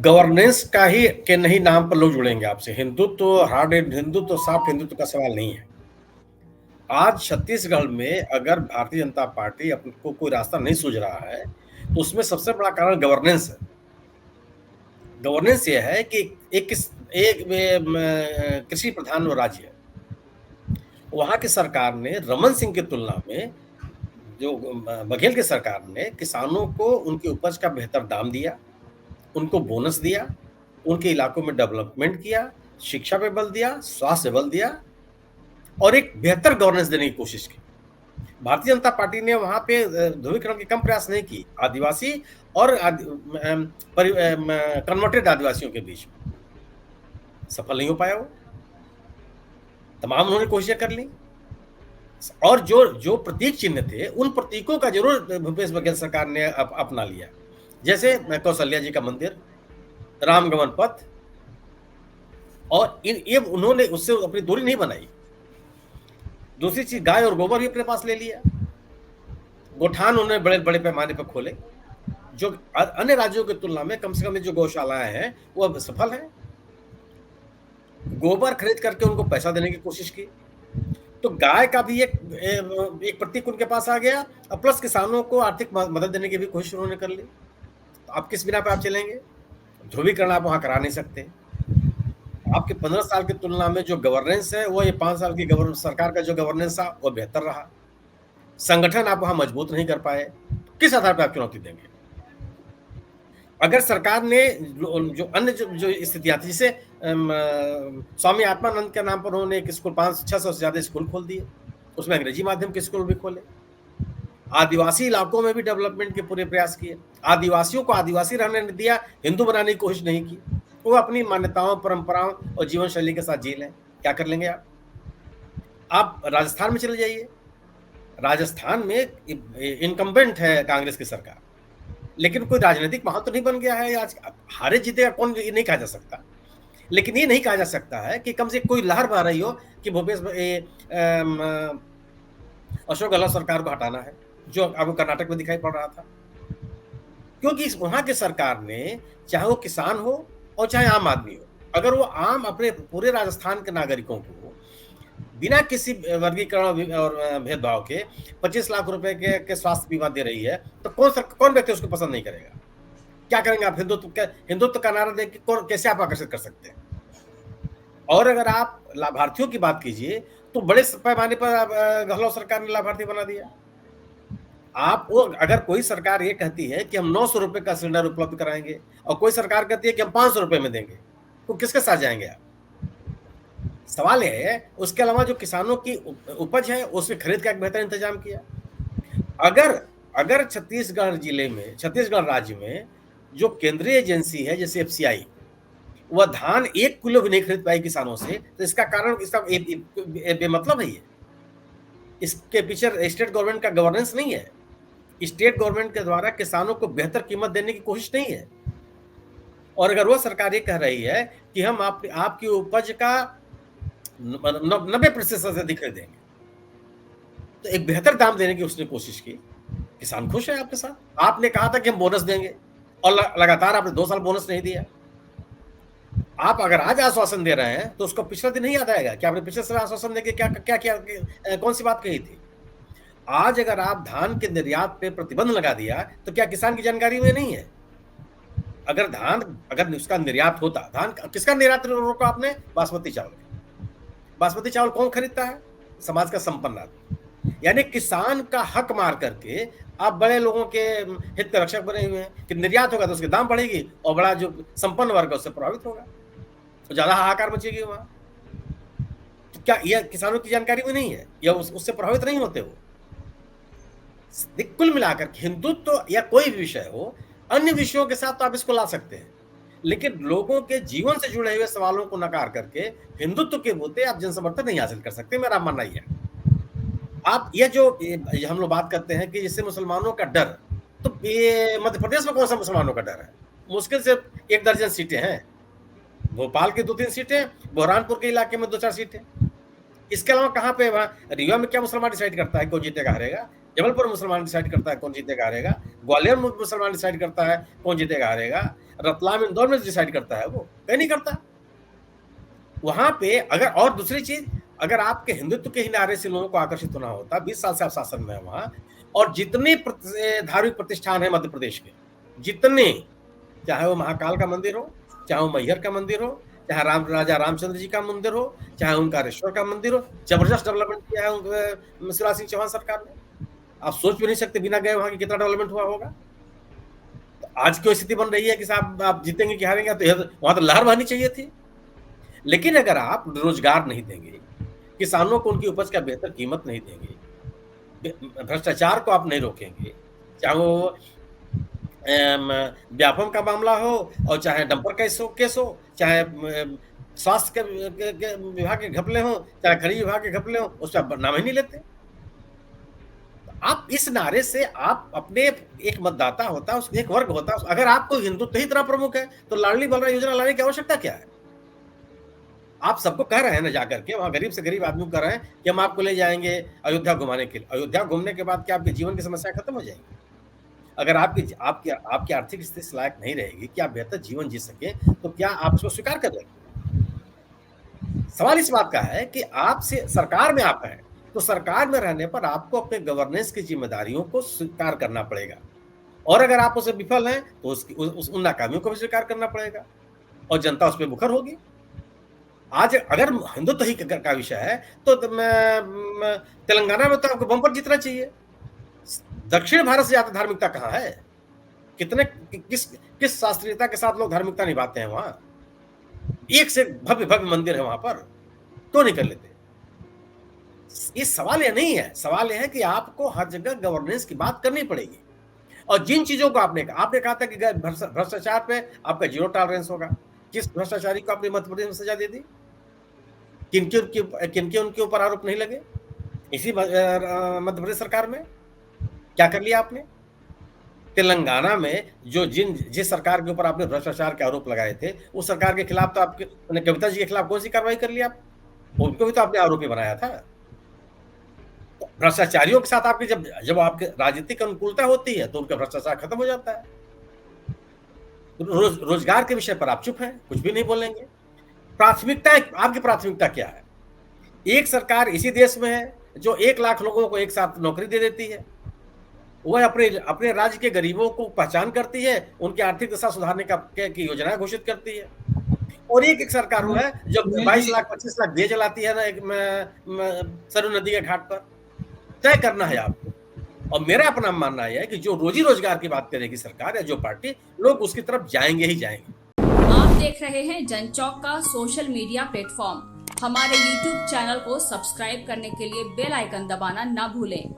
Governance का ही के नहीं नाम पर लोग जुड़ेंगे आपसे। हिंदुत्व हार्ड हिंदुत्व सॉफ्ट हिंदुत्व का सवाल नहीं है। आज छत्तीसगढ़ में अगर भारतीय जनता पार्टी अपन को कोई रास्ता नहीं सूझ रहा है, तो उसमें सबसे बड़ा कारण गवर्नेंस है। गवर्नेंस ये है कि कृषि प्रधान राज्य है। वहाँ की सरकार ने रमन सिंह की तुलना में जो बघेल की सरकार ने किसानों को उनकी उपज का बेहतर दाम दिया, उनको बोनस दिया, उनके इलाकों में डेवलपमेंट किया, शिक्षा पे बल दिया, स्वास्थ्य पे बल दिया और एक बेहतर गवर्नेंस देने की कोशिश की। भारतीय जनता पार्टी ने वहां पे ध्रुवीकरण की कम प्रयास नहीं की आदिवासी और कन्वर्टेड आदिवासियों के बीच में। सफल नहीं हो पाया वो। तमाम उन्होंने कोशिशें कर ली और जो जो प्रतीक चिन्ह थे उन प्रतीकों का जरूर भूपेश बघेल सरकार ने अपना लिया, जैसे कौशल्या जी का मंदिर, रामगमन पथ, और ये उन्होंने उससे अपनी दूरी नहीं बनाई। दूसरी चीज, गाय और गोबर भी अपने पास ले लिया। गोठान उन्होंने बड़े बड़े पैमाने पर खोले, जो अन्य राज्यों की तुलना में कम से कम जो गौशालाएं हैं वो अब सफल है। गोबर खरीद करके उनको पैसा देने की कोशिश की, तो गाय का भी एक प्रतीक उनके पास आ गया और प्लस किसानों को आर्थिक मदद देने की भी कोशिश उन्होंने कर ली। तो आप किस बिना पे आप चलेंगे? ध्रुवीकरण आप वहां करा नहीं सकते। आपके 15 साल की तुलना में जो गवर्नेंस है वो ये 5 साल की सरकार का जो गवर्नेंस था वो बेहतर रहा। संगठन आप वहां मजबूत नहीं कर पाए, किस आधार पर आप चुनौती देंगे? अगर सरकार ने जो अन्य जो स्थितियां थी, जैसे स्वामी आत्मानंद के नाम पर उन्होंने एक स्कूल 500-600 से ज्यादा स्कूल खोल दिए, उसमें अंग्रेजी माध्यम के स्कूल भी खोले। आदिवासी इलाकों में भी डेवलपमेंट के पूरे प्रयास किए। आदिवासियों को आदिवासी रहने नहीं दिया, हिंदू बनाने की कोशिश नहीं की। वो अपनी मान्यताओं, परंपराओं और जीवन शैली के साथ जी लें। क्या कर लेंगे आप? आप राजस्थान में चले जाइए। राजस्थान में इनकम्बेंट है कांग्रेस की सरकार, लेकिन कोई राजनीतिक माहौल तो नहीं बन गया है आज। हारे जीतेगा कौन, ये नहीं कहा जा सकता, लेकिन ये नहीं कहा जा सकता है कि कम से कोई लहर बह रही हो कि भूपेश अशोक गहलोत सरकार को हटाना है, जो आपको कर्नाटक में दिखाई पड़ रहा था। क्योंकि वहां की सरकार ने, चाहे वो किसान हो और चाहे आम आदमी हो, अगर वो आम अपने पूरे राजस्थान के नागरिकों को बिना किसी वर्गीकरण और भेदभाव के 25 लाख रुपए के स्वास्थ्य बीमा दे रही है, तो कौन व्यक्ति उसको पसंद नहीं करेगा? क्या करेंगे आप? हिंदुत्व का नारा देकर कैसे आप आकर्षित कर सकते हैं? और अगर आप लाभार्थियों की बात कीजिए, तो बड़े पैमाने पर गहलोत सरकार ने लाभार्थी बना दिया। आप वो, अगर कोई सरकार ये कहती है कि हम 900 रुपए का सिलेंडर उपलब्ध कराएंगे और कोई सरकार कहती है कि हम 500 रुपए में देंगे, तो किसके साथ जाएंगे आप? सवाल यह है। उसके अलावा जो किसानों की उपज है उसमें खरीद का एक बेहतर इंतजाम किया। अगर छत्तीसगढ़ राज्य में जो केंद्रीय एजेंसी है, जैसे एफसीआई, वह धान 1 किलो भी नहीं खरीद पाई किसानों से, तो इसका कारण, इसका बेमतलब है ये। इसके पीछे स्टेट गवर्नमेंट का गवर्नेंस नहीं है। स्टेट गवर्नमेंट के द्वारा किसानों को बेहतर कीमत देने की कोशिश नहीं है। और अगर वह सरकार ये कह रही है कि हम आपकी उपज का 90% से अधिक खरीदेंगे, तो एक बेहतर दाम देने की उसने कोशिश की। किसान खुश है आपके साथ। आपने कहा था कि हम बोनस देंगे और लगातार आपने 2 साल बोनस नहीं दिया। आप अगर आज आश्वासन दे रहे हैं तो उसको पिछला दिन नहीं याद आएगा कि आपने पिछले साल आश्वासन देके क्या कौन सी बात कही थी? आज अगर आप धान के निर्यात पे प्रतिबंध लगा दिया, तो क्या किसान की जानकारी में नहीं है? अगर उसका निर्यात होता, धान किसका निर्यात रोका आपने? बासमती चावल। बासमती चावल कौन खरीदता है? समाज का संपन्न आदमी। यानी किसान का हक मार करके आप बड़े लोगों के हित के रक्षक बने हुए हैं कि निर्यात होगा तो उसके दाम बढ़ेगी और बड़ा जो संपन्न वर्ग है उससे प्रभावित होगा, तो ज्यादा हाहाकार मचेगी वहां। तो क्या यह किसानों की जानकारी में नहीं है या उससे प्रभावित नहीं होते हो? कुल मिलाकर हिंदुत्व या कोई भी विषय हो, अन्य विषयों के साथ तो आप इसको ला सकते हैं, लेकिन लोगों के जीवन से जुड़े हुए सवालों को नकार करके हिंदुत्व के मुद्दे आप जनसमर्थन नहीं हासिल कर सकते। मेरा मानना यह है। आप ये जो हम लोग बात करते हैं कि जिससे मुसलमानों का डर, तो ये मध्य प्रदेश में कौन सा मुसलमानों का डर है? मुश्किल से 1 दर्जन सीटें हैं। भोपाल की 2-3 सीटें, बुरहानपुर के इलाके में 2-4 सीटें। इसके अलावा कहाँ पे? वहां रीवा में क्या मुसलमान डिसाइड करता है कौन जीतेगा हारेगा? जबलपुर मुसलमान डिसाइड करता है कौन जीतेगा हारेगा? ग्वालियर में मुसलमान डिसाइड करता है कौन जीतेगा हारेगा, रतलाम इंदौर में डिसाइड करता है वो, कहीं नहीं करता। वहाँ पे अगर और दूसरी चीज़, अगर आपके हिंदुत्व के ही नारे से लोगों को आकर्षित होना होता, 20 साल से आप शासन में हैं वहाँ, और जितने धार्मिक प्रतिष्ठान हैं मध्य प्रदेश के, जितने, चाहे वो महाकाल का मंदिर हो, चाहे वो मैहर का मंदिर हो, चाहे राजा रामचंद्र जी का मंदिर हो, चाहे ओंकारेश्वर का मंदिर हो, जबरदस्त डेवलपमेंट किया है शिवराज सिंह चौहान सरकार ने। आप सोच भी नहीं सकते बिना गए वहाँ कि कितना डेवलपमेंट हुआ होगा। तो आज की स्थिति बन रही है कि साहब आप जीतेंगे कि हारेंगे, तो वहाँ तो लहर बहनी चाहिए थी। लेकिन अगर आप रोजगार नहीं देंगे, किसानों को उनकी उपज का बेहतर कीमत नहीं देंगे, भ्रष्टाचार को आप नहीं रोकेंगे, चाहे वो व्यापम का मामला हो और चाहे डंपर केस हो, चाहे स्वास्थ्य के विभाग के घपले हो, चाहे खनिज विभाग के घपले हो, उस पर नाम ही नहीं लेते। आप इस नारे से आप अपने एक मतदाता होता है, एक वर्ग होता है, अगर आपको हिंदुत्व ही इतना प्रमुख है, तो लाडली बलराम योजना लाने की आवश्यकता क्या है? आप सबको कह रहे हैं ना जाकर के, वहाँ गरीब से गरीब आदमी को कह रहे हैं कि हम आपको ले जाएँगे अयोध्या घुमाने के लिए। अयोध्या घूमने के बाद क्या आपके जीवन की समस्याएँ खत्म हो जाएँगी? अगर आपकी आर्थिक स्थिति इस लायक नहीं रहेगी कि आप बेहतर जीवन जी सकें, तो क्या आप उसको स्वीकार कर लेंगे? सवाल इस बात का है कि आपसे सरकार में आप हैं, तो सरकार में रहने पर आपको अपने गवर्नेंस की ज़िम्मेदारियों को स्वीकार करना पड़ेगा। और अगर आप उसमें विफल हैं, तो उसकी उन नाकामियों को भी स्वीकार करना पड़ेगा और जनता उस पे मुखर होगी। आज अगर हिंदुत्व ही का विषय है, तो तेलंगाना में तो आपको बम्पर जीतना चाहिए। दक्षिण भारत से ज़्यादा धार्मिकता कहाँ है? किस शास्त्रीयता के साथ लोग धार्मिकता निभाते हैं वहाँ? एक से भव्य मंदिर है वहाँ पर, क्यों नहीं कर लेते? ये सवाल ये नहीं है, सवाल ये है कि आपको हर जगह गवर्नेंस की बात करनी पड़ेगी। और जिन चीज़ों को आपने कहा था कि भ्रष्टाचार पे आपका ज़ीरो टॉलरेंस होगा। किस भ्रष्टाचारी को आपने मध्य प्रदेश में सज़ा दे दी? किनके उनके ऊपर आरोप नहीं लगे? इसी मध्य प्रदेश सरकार में? क्या कर लिया आपने? तेलंगाना में जिस सरकार के ऊपर आपने भ्रष्टाचार के आरोप लगाए थे, उस सरकार के खिलाफ तो आपने कविता जी के खिलाफ कौन-सी कार्रवाई कर ली आप? उनको भी तो आपने आरोपी बनाया था। तो भ्रष्टाचारियों के साथ आपकी जब आपकी राजनीतिक अनुकूलता होती है, तो उनका भ्रष्टाचार खत्म हो जाता है। रोजगार के विषय पर आप चुप हैं, कुछ भी नहीं बोलेंगे। आपकी प्राथमिकता क्या है? एक सरकार इसी देश में है, जो 1 लाख लोगों को एक साथ नौकरी दे देती है। वह अपने राज्य के गरीबों को पहचान करती है, उनकी आर्थिक दशा सुधारने की योजनाएँ घोषित करती है। और एक सरकार वो है जो 22 लाख 25 लाख दिए जलाती है ना एक सरयू नदी के घाट पर। तय करना है आपको। और मेरा अपना मानना यह है कि जो रोजी-रोजगार की बात करेगी सरकार या जो पार्टी, लोग उसकी तरफ जाएँगे ही जाएँगे। आप देख रहे हैं जनचौक का सोशल मीडिया प्लेटफॉर्म। हमारे YouTube चैनल को सब्सक्राइब करने के लिए बेल आइकन दबाना ना भूलें।